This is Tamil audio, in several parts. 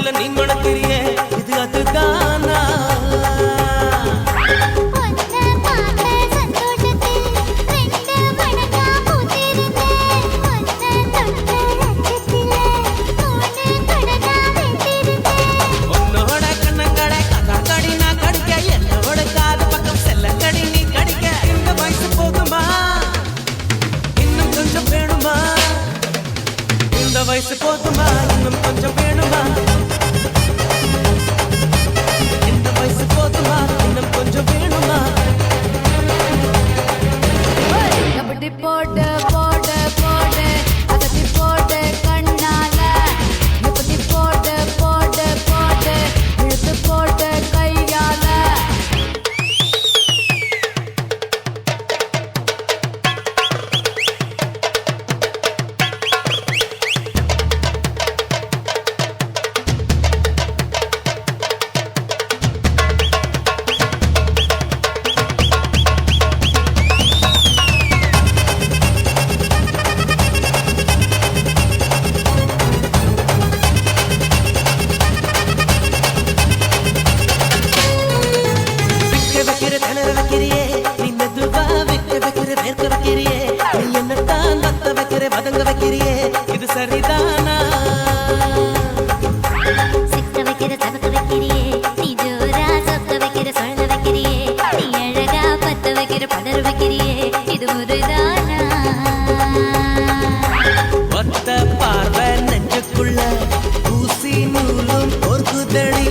மனசுல நீ மணக்கிறியே இது அதுதானா உன்னோட கண்ணங்கடை கடி நான் கடிக்க என்னோட காது பக்கம் செல்லங்கடி நீ கடிக்க இந்த வயசு போகுமா இன்னும் கொஞ்சம் வேணுமா இந்த வயசு போதுமா இன்னும் கொஞ்சம் வேணுமா இந்த வயசு போதுமா இன்னும் கொஞ்சம் வேணுமா கபடி போடு போடு போடு அதட்டி போடு கண்ணால இப்படி போடு போடு போடு இழுத்து போடு கையால வைக்கிற திணற வைக்கிறியே நீ மெதுவா வைக்கிற வேர்க்க வைக்கிறியே நீ என்னத்தான் வத்த வைக்கிற வதங்க வைக்கிறியே இது சரிதானா சிக்க வைக்கிற தவக்க வைக்கிறியே நீ ஜோரா சொக்க வைக்கிற சொல்ல வைக்கிறியே நீ அழகா பத்த வைக்கிற பதற வைக்கிறியே இது முறைதானா ஒத்த பார்வை நெஞ்சுக்குள்ள ஊசி நூலும் பொறுக்குதடி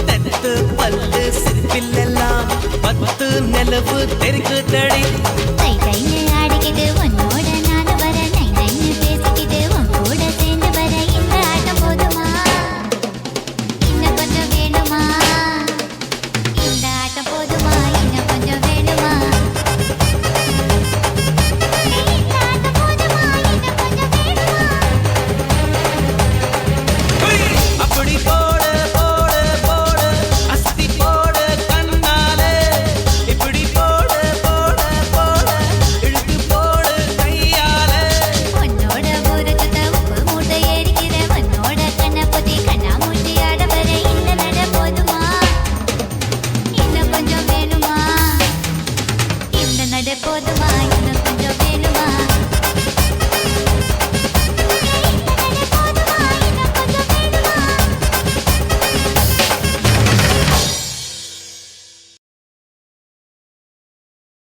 தெத்து பல்லு சிரிப்பில் எல்லாம் பத்து நிலவு தெரிக்குதடி